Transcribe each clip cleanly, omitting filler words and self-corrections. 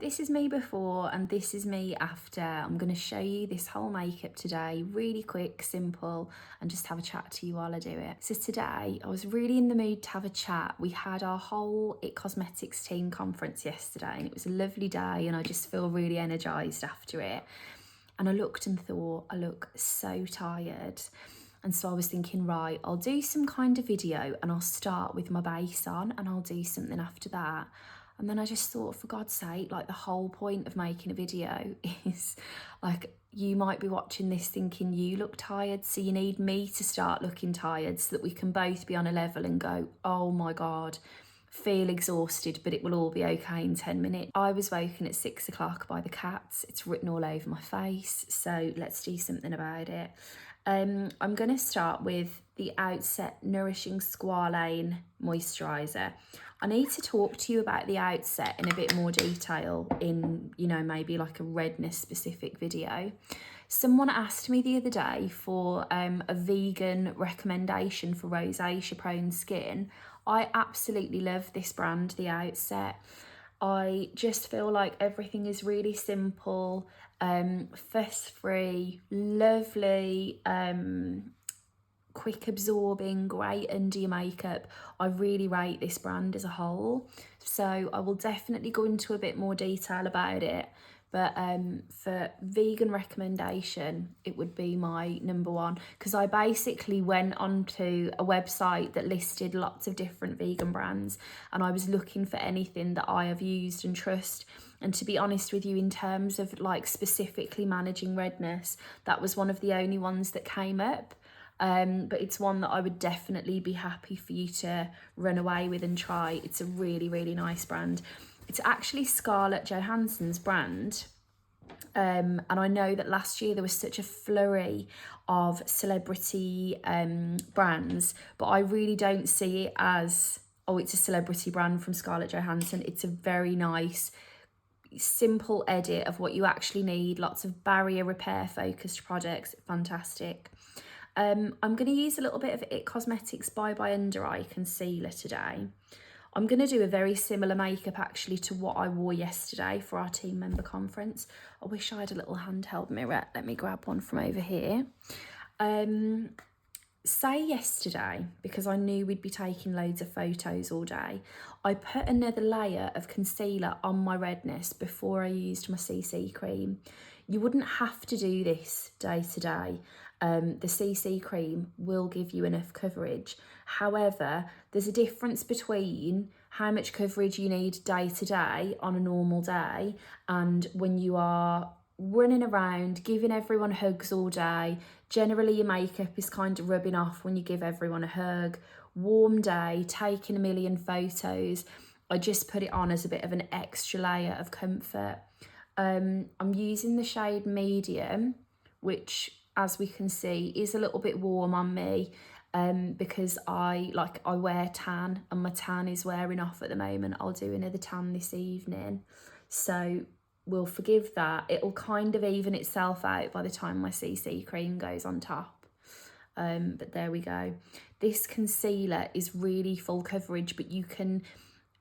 This is me before and this is me after. I'm going to show you this whole makeup today, really quick, simple, and just have a chat to you while I do it. So today I was really in the mood to have a chat. We had our whole It Cosmetics team conference yesterday and it was a lovely day and I just feel really energised after it. And I looked and thought, I look so tired. And so I was thinking, right, I'll do some kind of video and I'll start with my base on and I'll do something after that. And then I just thought, for God's sake, like the whole point of making a video is like, you might be watching this thinking you look tired, so you need me to start looking tired so that we can both be on a level and go, oh my God, feel exhausted, but it will all be okay in 10 minutes. I was woken at 6 o'clock by the cats. It's written all over my face, so let's do something about it. I'm going to start with the Outset Nourishing Squalane Moisturiser. I need to talk to you about the Outset in a bit more detail in, you know, maybe like a redness specific video. Someone asked me the other day for a vegan recommendation for rosacea prone skin. I absolutely love this brand, the Outset. I just feel like everything is really simple, fuss-free, lovely, quick absorbing, great under your makeup. I really rate this brand as a whole. So I will definitely go into a bit more detail about it. But for vegan recommendation, it would be my number one, because I basically went onto a website that listed lots of different vegan brands and I was looking for anything that I have used and trust. And to be honest with you, in terms of like specifically managing redness, that was one of the only ones that came up. But it's one that I would definitely be happy for you to run away with and try. It's a really, really nice brand. It's actually Scarlett Johansson's brand. And I know that last year there was such a flurry of celebrity brands, but I really don't see it as, oh, it's a celebrity brand from Scarlett Johansson. It's a very nice, simple edit of what you actually need. Lots of barrier repair focused products. Fantastic. I'm going to use a little bit of It Cosmetics Bye Bye Under Eye Concealer today. I'm going to do a very similar makeup actually to what I wore yesterday for our team member conference. I wish I had a little handheld mirror. Let me grab one from over here. Say yesterday, because I knew we'd be taking loads of photos all day, I put another layer of concealer on my redness before I used my CC cream. You wouldn't have to do this day to day. The CC cream will give you enough coverage. However, there's a difference between how much coverage you need day to day on a normal day and when you are running around, giving everyone hugs all day. Generally, your makeup is kind of rubbing off when you give everyone a hug. Warm day, taking a million photos. I just put it on as a bit of an extra layer of comfort. I'm using the shade Medium, which, as we can see, is a little bit warm on me because I wear tan and my tan is wearing off at the moment. I'll do another tan this evening, so we'll forgive that. It'll kind of even itself out by the time my CC cream goes on top. But there we go. This concealer is really full coverage, but you can,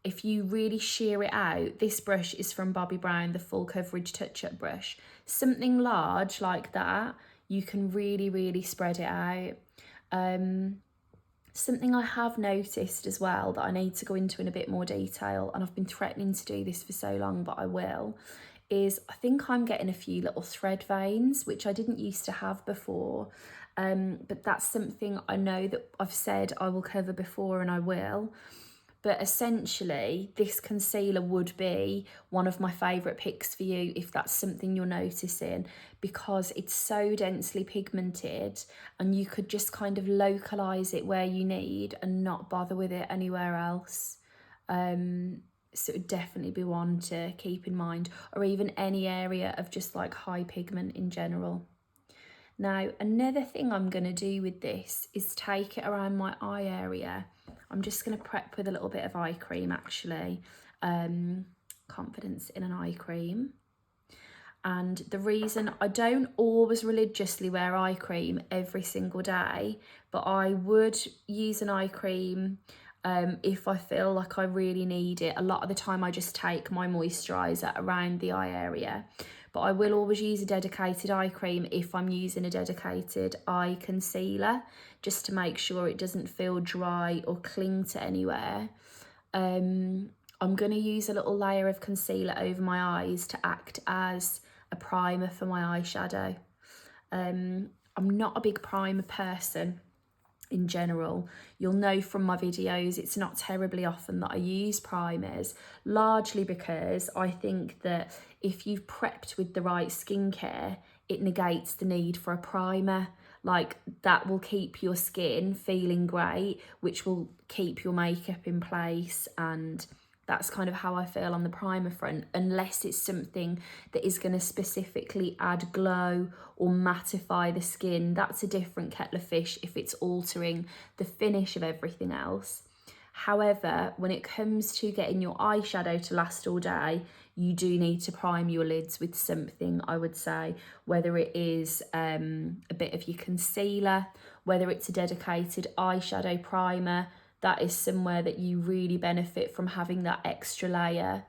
if you really sheer it out, this brush is from Bobbi Brown, the full coverage touch-up brush. Something large like that, you can really, really spread it out. Something I have noticed as well that I need to go into in a bit more detail, and I've been threatening to do this for so long, but I will, is I think I'm getting a few little thread veins, which I didn't used to have before. But that's something I know that I've said I will cover before, and I will. But essentially, this concealer would be one of my favourite picks for you if that's something you're noticing, because it's so densely pigmented and you could just kind of localise it where you need and not bother with it anywhere else. So it would definitely be one to keep in mind, or even any area of just like high pigment in general. Now, another thing I'm going to do with this is take it around my eye area. I'm just going to prep with a little bit of eye cream actually. Confidence in an eye cream. And the reason I don't always religiously wear eye cream every single day, but I would use an eye cream if I feel like I really need it. A lot of the time I just take my moisturiser around the eye area, but I will always use a dedicated eye cream if I'm using a dedicated eye concealer, just to make sure it doesn't feel dry or cling to anywhere. I'm going to use a little layer of concealer over my eyes to act as a primer for my eyeshadow. I'm not a big primer person in general. You'll know from my videos it's not terribly often that I use primers, largely because I think that if you've prepped with the right skincare, it negates the need for a primer. Like, that will keep your skin feeling great, which will keep your makeup in place, and that's kind of how I feel on the primer front, unless it's something that is going to specifically add glow or mattify the skin. That's a different kettle of fish if it's altering the finish of everything else. However, when it comes to getting your eyeshadow to last all day, you do need to prime your lids with something, I would say, whether it is a bit of your concealer, whether it's a dedicated eyeshadow primer. That is somewhere that you really benefit from having that extra layer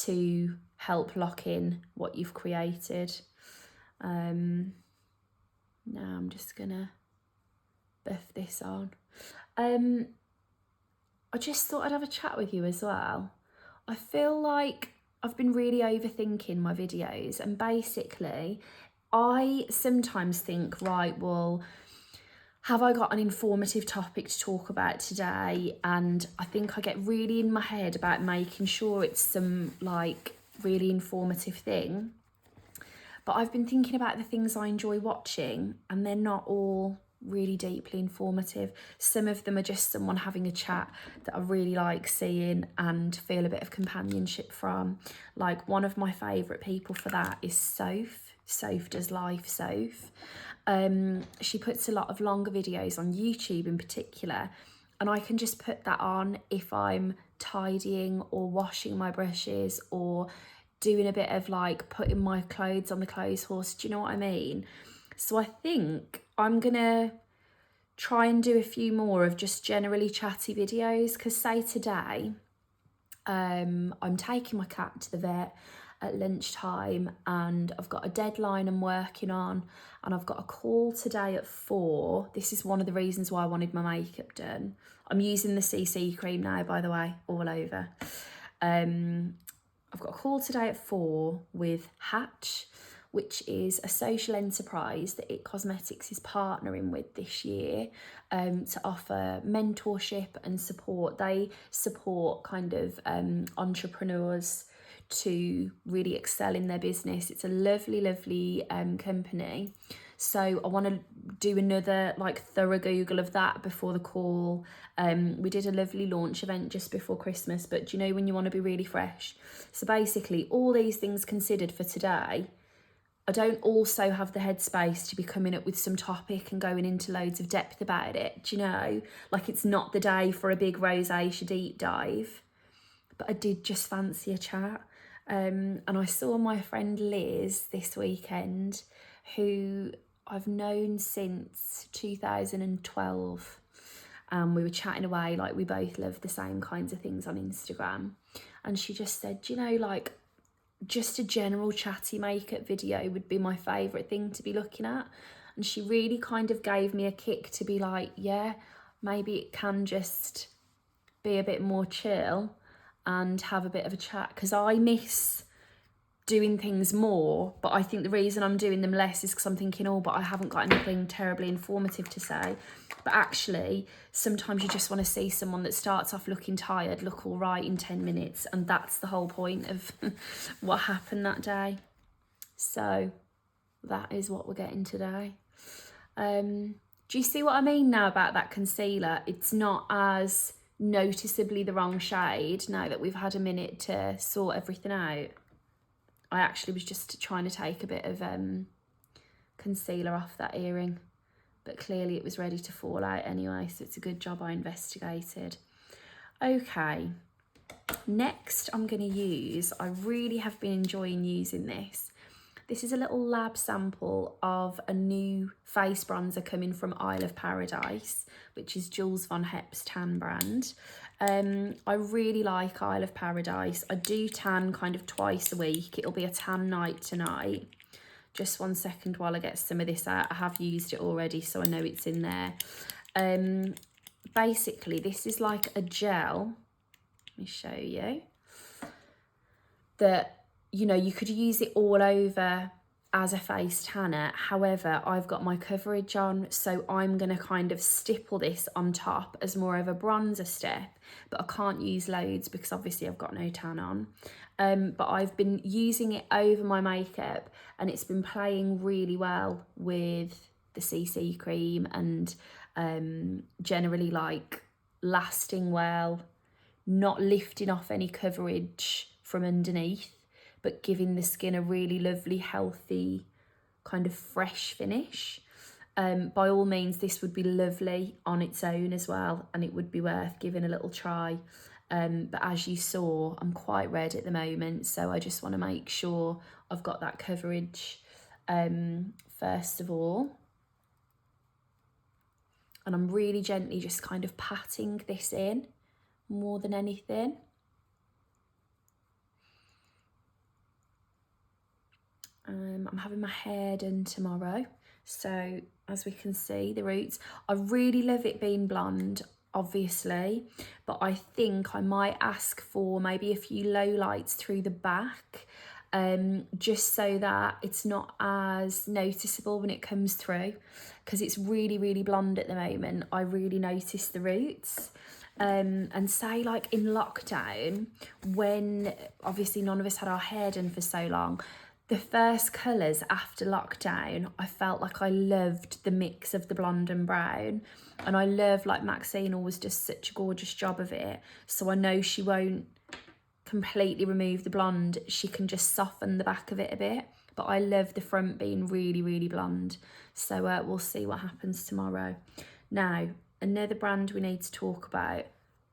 to help lock in what you've created. Now I'm just gonna buff this on. I just thought I'd have a chat with you as well. I feel like I've been really overthinking my videos, and basically I sometimes think, right, well, have I got an informative topic to talk about today? And I think I get really in my head about making sure it's some like really informative thing. But I've been thinking about the things I enjoy watching, and they're not all really deeply informative. Some of them are just someone having a chat that I really like seeing and feel a bit of companionship from. Like, one of my favourite people for that is Soph. Soph Does Life Soph. She puts a lot of longer videos on YouTube in particular, and I can just put that on if I'm tidying or washing my brushes or doing a bit of like putting my clothes on the clothes horse. Do you know what I mean? So I think I'm gonna try and do a few more of just generally chatty videos, because say today I'm taking my cat to the vet at lunchtime, and I've got a deadline I'm working on, and I've got a call today at 4. This is one of the reasons why I wanted my makeup done. I'm using the CC cream now, by the way, all over. I've got a call today at 4 with Hatch, which is a social enterprise that It Cosmetics is partnering with this year to offer mentorship and support. They support kind of entrepreneurs to really excel in their business. It's a lovely, lovely company. So I want to do another like thorough Google of that before the call. We did a lovely launch event just before Christmas, but do you know when you want to be really fresh? So basically, all these things considered for today, I don't also have the headspace to be coming up with some topic and going into loads of depth about it. Do you know? Like, it's not the day for a big rosacea deep dive. But I did just fancy a chat. And I saw my friend Liz this weekend, who I've known since 2012. We were chatting away, like we both love the same kinds of things on Instagram. And she just said, you know, like, just a general chatty makeup video would be my favourite thing to be looking at. And she really kind of gave me a kick to be like, yeah, maybe it can just be a bit more chill and have a bit of a chat, because I miss doing things more, but I think the reason I'm doing them less is because I'm thinking, oh, but I haven't got anything terribly informative to say. But actually, sometimes you just want to see someone that starts off looking tired look all right in 10 minutes, and that's the whole point of what happened that day. So that is what we're getting today. Do you see what I mean now about that concealer? It's not as noticeably the wrong shade now that we've had a minute to sort everything out. I actually was just trying to take a bit of concealer off that earring, but clearly it was ready to fall out anyway, so it's a good job I investigated. Okay, next I'm going to use, I really have been enjoying using this, This is a little lab sample of a new face bronzer coming from Isle of Paradise, which is Jules von Hep's tan brand. I really like Isle of Paradise. I do tan kind of twice a week. It'll be a tan night tonight. Just 1 second while I get some of this out. I have used it already, so I know it's in there. Basically, this is like a gel. Let me show you. That, you know, you could use it all over as a face tanner. However, I've got my coverage on, so I'm going to kind of stipple this on top as more of a bronzer step, but I can't use loads because obviously I've got no tan on. But I've been using it over my makeup and it's been playing really well with the CC cream and generally like lasting well, not lifting off any coverage from underneath, but giving the skin a really lovely, healthy, kind of fresh finish. By all means, this would be lovely on its own as well, and it would be worth giving a little try. But as you saw, I'm quite red at the moment, so I just want to make sure I've got that coverage first of all. And I'm really gently just kind of patting this in more than anything. I'm having my hair done tomorrow, so as we can see the roots, I really love it being blonde obviously, but I think I might ask for maybe a few low lights through the back, just so that it's not as noticeable when it comes through, because it's really blonde at the moment. I really notice the roots. And say like in lockdown, when obviously none of us had our hair done for so long, the first colours after lockdown, I felt like I loved the mix of the blonde and brown. And I love, like, Maxine always does such a gorgeous job of it. So I know she won't completely remove the blonde. She can just soften the back of it a bit. But I love the front being really blonde. So we'll see what happens tomorrow. Now, another brand we need to talk about,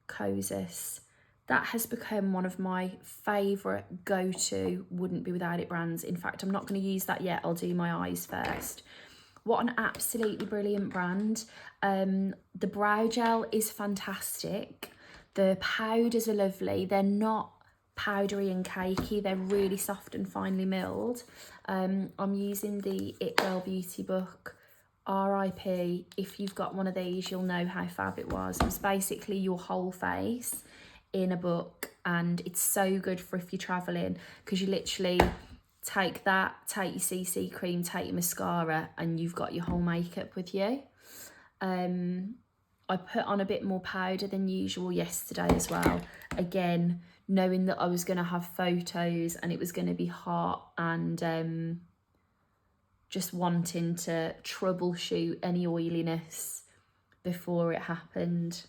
Kosas. That has become one of my favourite go-to, wouldn't be without it brands. In fact, I'm not going to use that yet. I'll do my eyes first. What an absolutely brilliant brand. The brow gel is fantastic. The powders are lovely. They're not powdery and cakey. They're really soft and finely milled. I'm using the It Girl Beauty book. RIP. If you've got one of these, you'll know how fab it was. It was basically your whole face in a book, and it's so good for if you're traveling, because you literally take that, take your CC cream, take your mascara, and you've got your whole makeup with you. I put on a bit more powder than usual yesterday as well, again knowing that I was going to have photos and it was going to be hot, and just wanting to troubleshoot any oiliness before it happened.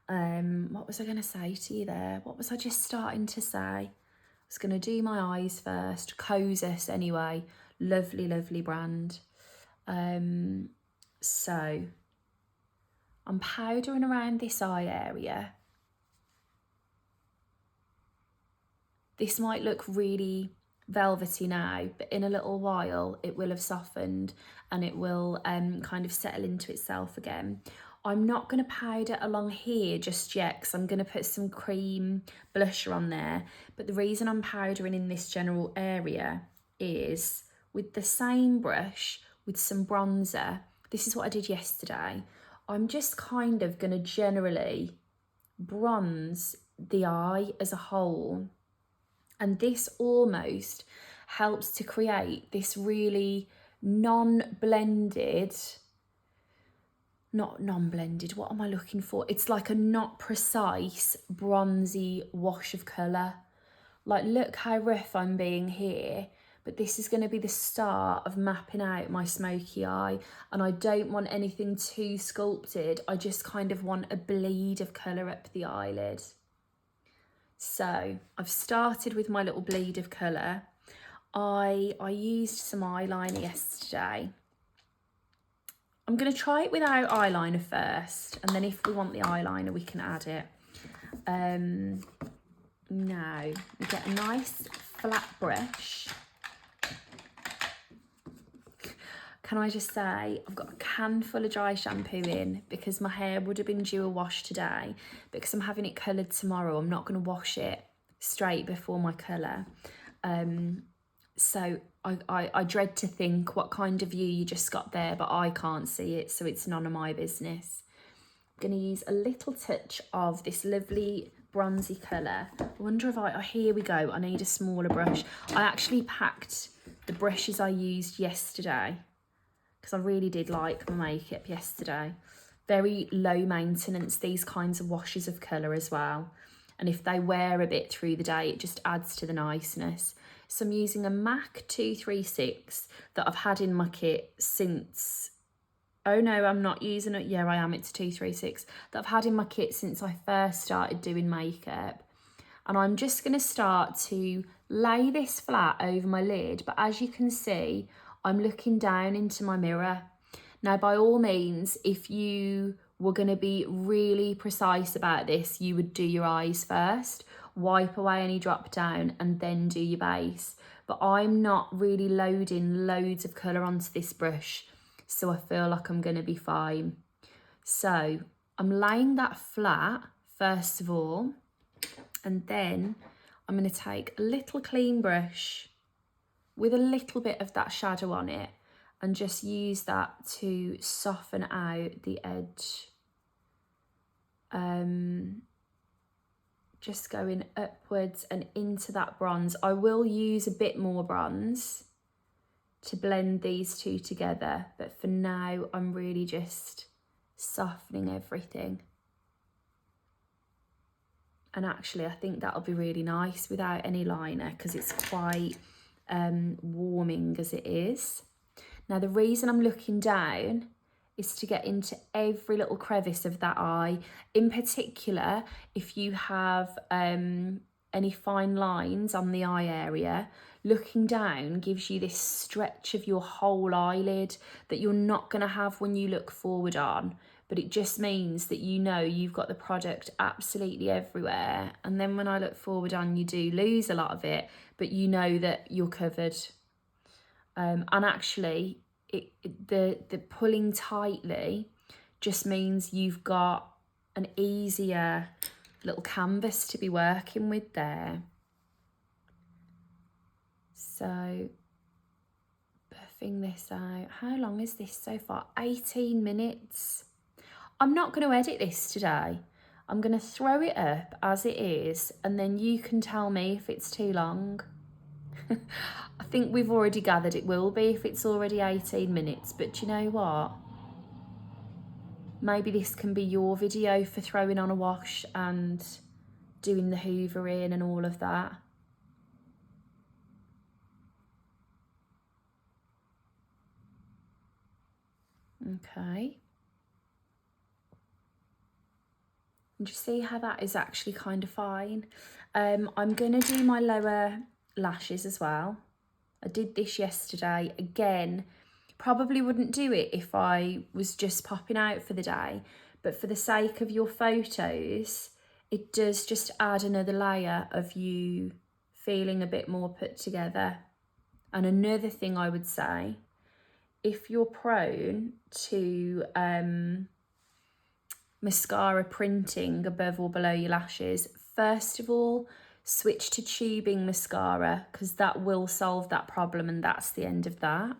What was I going to say to you there? What was I just starting to say? I was going to do my eyes first. Kosas anyway. Lovely brand. So I'm powdering around this eye area. This might look really velvety now, but in a little while it will have softened and it will kind of settle into itself again. I'm not going to powder along here just yet because I'm going to put some cream blusher on there. But the reason I'm powdering in this general area is with the same brush, with some bronzer. This is what I did yesterday. I'm just kind of going to generally bronze the eye as a whole. And this almost helps to create this really non-blended, not non-blended, what am I looking for? It's like a not precise bronzy wash of colour. Like, look how rough I'm being here, but this is going to be the start of mapping out my smoky eye, and I don't want anything too sculpted. I just kind of want a bleed of colour up the eyelid. So I've started with my little bleed of colour. I used some eyeliner yesterday. I'm going to try it without eyeliner first, and then if we want the eyeliner, we can add it. Now, we get a nice flat brush, can I just say, I've got a can full of dry shampoo in because my hair would have been due a wash today. Because I'm having it coloured tomorrow, I'm not going to wash it straight before my colour. So I dread to think what kind of view you just got there, but I can't see it, so it's none of my business. I'm going to use a little touch of this lovely bronzy colour. I wonder if here we go, I need a smaller brush. I actually packed the brushes I used yesterday because I really did like my makeup yesterday. Very low maintenance, these kinds of washes of colour as well. And if they wear a bit through the day, it just adds to the niceness. So I'm using a MAC 236 that I've had in my kit since... Oh no, I'm not using it. Yeah, I am. It's 236 that I've had in my kit since I first started doing makeup. And I'm just going to start to lay this flat over my lid. But as you can see, I'm looking down into my mirror. Now, by all means, if you were going to be really precise about this, you would do your eyes first, wipe away any drop down and then do your base. But I'm not really loading loads of colour onto this brush, so I feel like I'm going to be fine. So I'm laying that flat first of all, and then I'm going to take a little clean brush with a little bit of that shadow on it and just use that to soften out the edge. Just going upwards and into that bronze. I will use a bit more bronze to blend these two together, but for now I'm really just softening everything. And actually I think that'll be really nice without any liner because it's quite warming as it is. Now the reason I'm looking down is to get into every little crevice of that eye. In particular, if you have any fine lines on the eye area, looking down gives you this stretch of your whole eyelid that you're not going to have when you look forward on. But it just means that you know you've got the product absolutely everywhere. And then when I look forward on, you do lose a lot of it, but you know that you're covered. And actually, the pulling tightly just means you've got an easier little canvas to be working with there. So buffing this out. How long is this so far? 18 minutes. I'm not going to edit this today. I'm going to throw it up as it is, and then you can tell me if it's too long. I think we've already gathered it will be if it's already 18 minutes, but you know what? Maybe this can be your video for throwing on a wash and doing the hoovering and all of that. Okay. And you see how that is actually kind of fine. I'm going to do my lower lashes as well. I did this yesterday. Again, probably wouldn't do it if I was just popping out for the day, but for the sake of your photos, it does just add another layer of you feeling a bit more put together. And another thing I would say, if you're prone to mascara printing above or below your lashes, first of all, switch to tubing mascara because that will solve that problem and that's the end of that.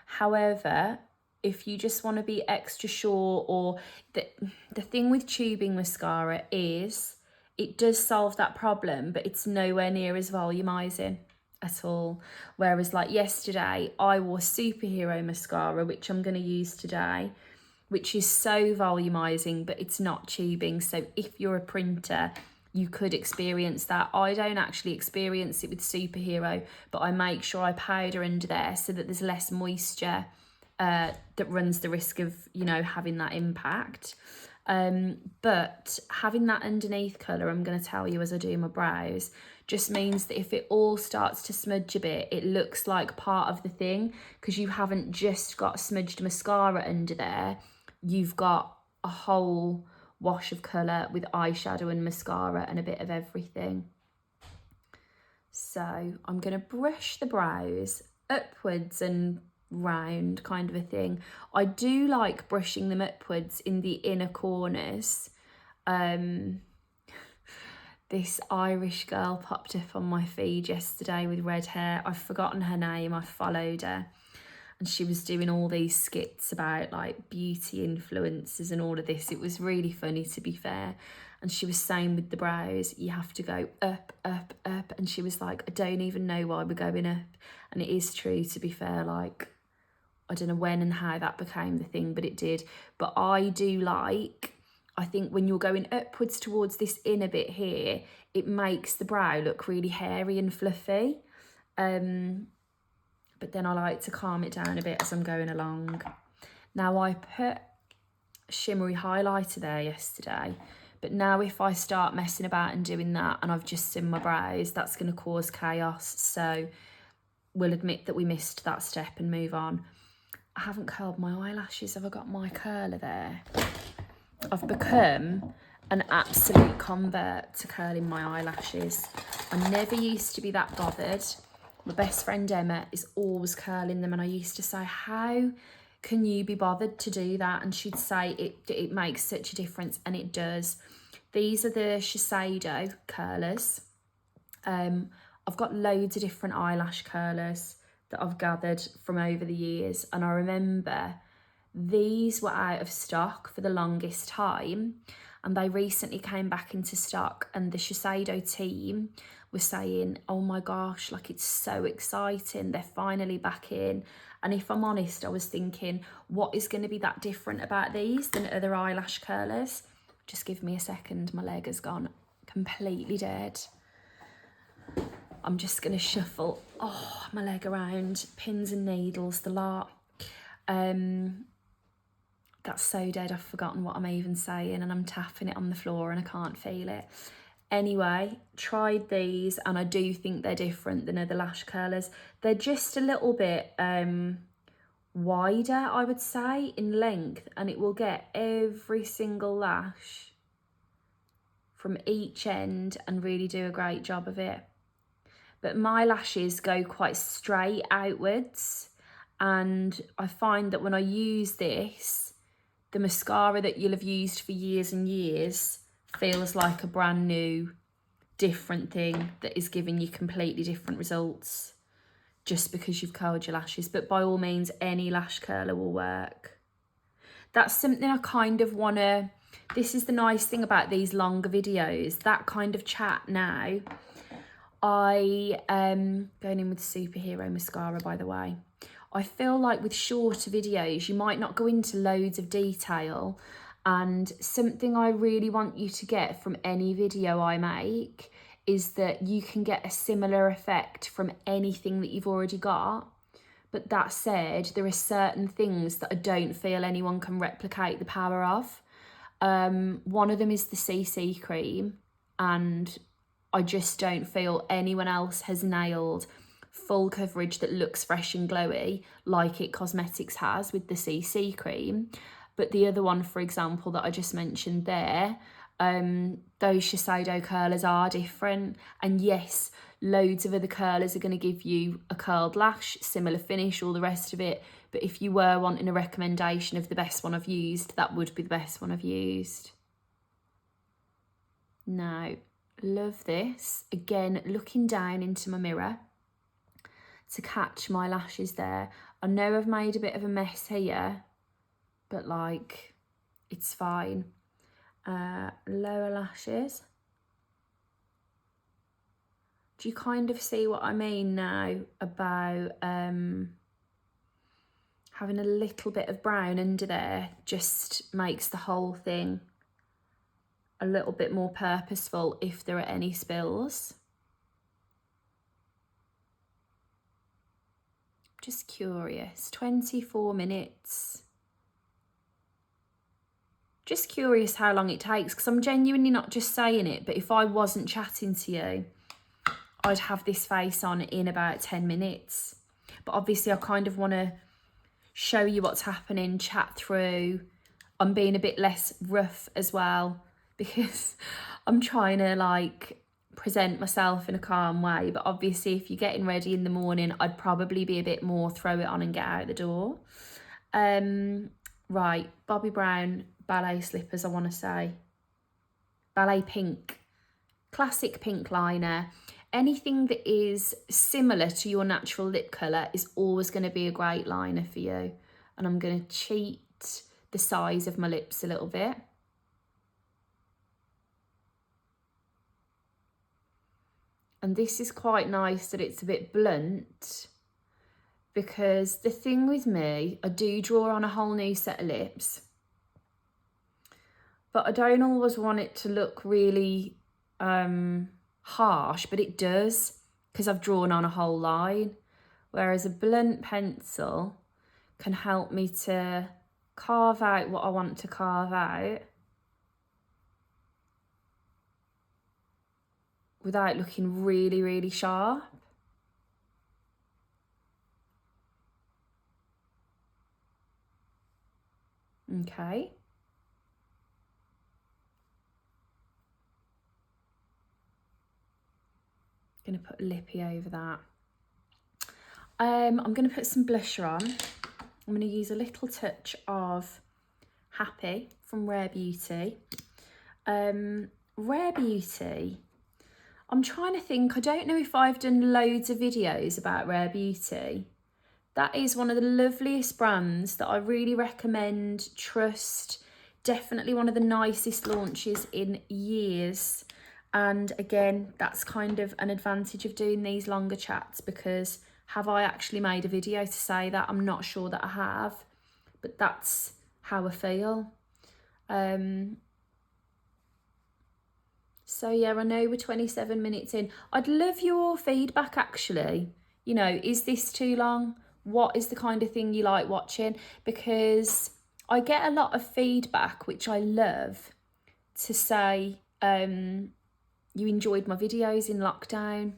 However, if you just want to be extra sure, or the thing with tubing mascara is it does solve that problem, but it's nowhere near as volumizing at all. Whereas like yesterday, I wore Superhero mascara, which I'm going to use today, which is so volumizing, but it's not tubing. So if you're a printer, you could experience that. I don't actually experience it with Superhero, but I make sure I powder under there so that there's less moisture that runs the risk of, you know, having that impact. But having that underneath colour, I'm going to tell you as I do my brows, just means that if it all starts to smudge a bit, it looks like part of the thing, because you haven't just got smudged mascara under there, you've got a whole wash of colour with eyeshadow and mascara and a bit of everything. So I'm going to brush the brows upwards and round kind of a thing. I do like brushing them upwards in the inner corners. This Irish girl popped up on my feed yesterday with red hair. I've forgotten her name. I followed her and she was doing all these skits about like beauty influencers and all of this. It was really funny, to be fair. And she was saying with the brows, you have to go up, up, up. And she was like, I don't even know why we're going up. And it is true, to be fair. Like, I don't know when and how that became the thing, but it did. But I do like, I think when you're going upwards towards this inner bit here, it makes the brow look really hairy and fluffy. But then I like to calm it down a bit as I'm going along. Now, I put a shimmery highlighter there yesterday, but now if I start messing about and doing that and I've just done my brows, that's going to cause chaos. So we'll admit that we missed that step and move on. I haven't curled my eyelashes. Have I got my curler there? I've become an absolute convert to curling my eyelashes. I never used to be that bothered. My best friend Emma is always curling them, and I used to say, how can you be bothered to do that? And she'd say it makes such a difference, and it does. These are the Shiseido curlers. I've got loads of different eyelash curlers that I've gathered from over the years, and I remember these were out of stock for the longest time, and they recently came back into stock, and the Shiseido team was saying, oh my gosh, like it's so exciting, they're finally back in. And if I'm honest, I was thinking, what is going to be that different about these than other eyelash curlers? Just give me a second, my leg has gone completely dead. I'm just going to shuffle my leg around, pins and needles, the lot. That's so dead, I've forgotten what I'm even saying, and I'm tapping it on the floor and I can't feel it. Anyway, tried these, and I do think they're different than other lash curlers. They're just a little bit wider, I would say, in length, and it will get every single lash from each end and really do a great job of it. But my lashes go quite straight outwards, and I find that when I use this, the mascara that you'll have used for years and years feels like a brand new, different thing that is giving you completely different results just because you've curled your lashes. But by all means, any lash curler will work. That's something I kind of want to... This is the nice thing about these longer videos, that kind of chat now. I going in with Superhero mascara, by the way. I feel like with shorter videos, you might not go into loads of detail, and something I really want you to get from any video I make is that you can get a similar effect from anything that you've already got. But that said, there are certain things that I don't feel anyone can replicate the power of. One of them is the CC cream, and I just don't feel anyone else has nailed full coverage that looks fresh and glowy like It Cosmetics has with the CC cream. But the other one, for example, that I just mentioned there, those Shiseido curlers are different. And yes, loads of other curlers are going to give you a curled lash, similar finish, all the rest of it. But if you were wanting a recommendation of the best one I've used, that would be the best one I've used. Now, love this. Again, looking down into my mirror to catch my lashes there. I know I've made a bit of a mess here, but like, it's fine. Lower lashes. Do you kind of see what I mean now about having a little bit of brown under there just makes the whole thing a little bit more purposeful if there are any spills. Just curious, 24 minutes. Just curious how long it takes, because I'm genuinely not just saying it, but if I wasn't chatting to you, I'd have this face on in about 10 minutes. But obviously I kind of want to show you what's happening, chat through. I'm being a bit less rough as well, because I'm trying to like present myself in a calm way. But obviously if you're getting ready in the morning, I'd probably be a bit more throw it on and get out the door. Right, Bobbi Brown ballet slippers, I want to say. Ballet pink. Classic pink liner. Anything that is similar to your natural lip colour is always going to be a great liner for you. And I'm going to cheat the size of my lips a little bit. And this is quite nice that it's a bit blunt, because the thing with me, I do draw on a whole new set of lips, but I don't always want it to look really harsh, but it does, because I've drawn on a whole line. Whereas a blunt pencil can help me to carve out what I want to carve out without looking really, really sharp. Okay. Going to put lippy over that. I'm going to put some blusher on. I'm going to use a little touch of Happy from Rare Beauty. Rare Beauty, I'm trying to think, I don't know if I've done loads of videos about Rare Beauty. That is one of the loveliest brands that I really recommend, trust. Definitely one of the nicest launches in years. And again, that's kind of an advantage of doing these longer chats, because have I actually made a video to say that? I'm not sure that I have, but that's how I feel. So yeah, I know we're 27 minutes in. I'd love your feedback actually. You know, is this too long? What is the kind of thing you like watching? Because I get a lot of feedback, which I love, to say, you enjoyed my videos in lockdown,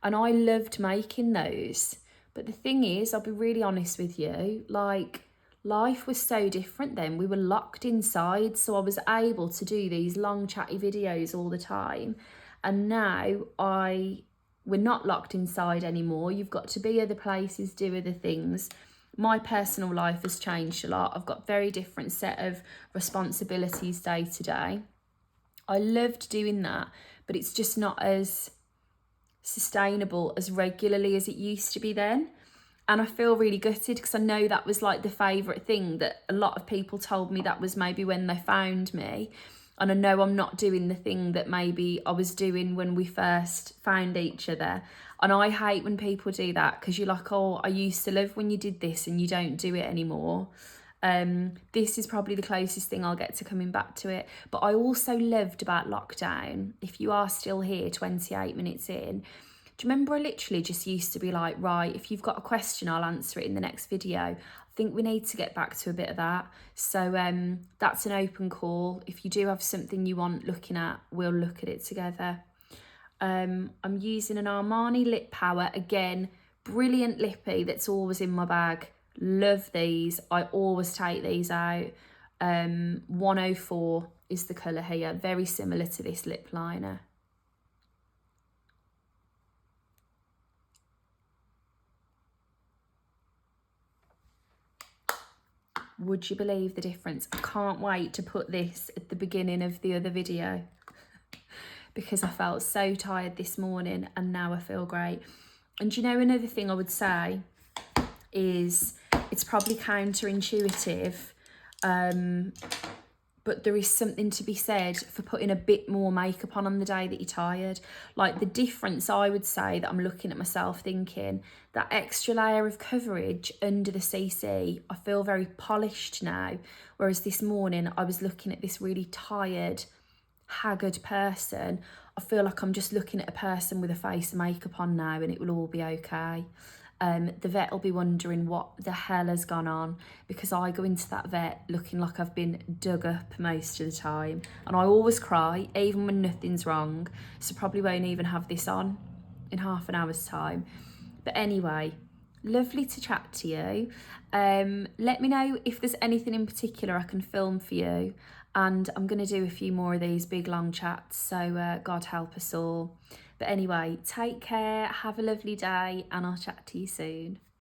and I loved making those. But the thing is, I'll be really honest with you, like, life was so different then. We were locked inside, so I was able to do these long chatty videos all the time. And now we're not locked inside anymore. You've got to be other places, do other things. My personal life has changed a lot. I've got a very different set of responsibilities day to day. I loved doing that, but it's just not as sustainable as regularly as it used to be then. And I feel really gutted, because I know that was like the favourite thing that a lot of people told me that was maybe when they found me. And I know I'm not doing the thing that maybe I was doing when we first found each other. And I hate when people do that, because you're like, oh, I used to love when you did this and you don't do it anymore. This is probably the closest thing I'll get to coming back to it. But I also loved about lockdown, if you are still here 28 minutes in, do you remember I literally just used to be like, right, if you've got a question, I'll answer it in the next video. I think we need to get back to a bit of that. So that's an open call. If you do have something you want looking at, we'll look at it together. I'm using an Armani Lip Power. Again, brilliant lippy that's always in my bag. Love these. I always take these out. 104 is the colour here. Very similar to this lip liner. Would you believe the difference? I can't wait to put this at the beginning of the other video, because I felt so tired this morning and now I feel great. And you know, another thing I would say is, it's probably counterintuitive, but there is something to be said for putting a bit more makeup on the day that you're tired. Like, the difference, I would say, that I'm looking at myself thinking, that extra layer of coverage under the CC, I feel very polished now. Whereas this morning, I was looking at this really tired, haggard person. I feel like I'm just looking at a person with a face of makeup on now, and it will all be okay. The vet will be wondering what the hell has gone on, because I go into that vet looking like I've been dug up most of the time, and I always cry even when nothing's wrong, so probably won't even have this on in half an hour's time. But anyway, lovely to chat to you. Let me know if there's anything in particular I can film for you, and I'm going to do a few more of these big long chats, so God help us all. But anyway, take care, have a lovely day, and I'll chat to you soon.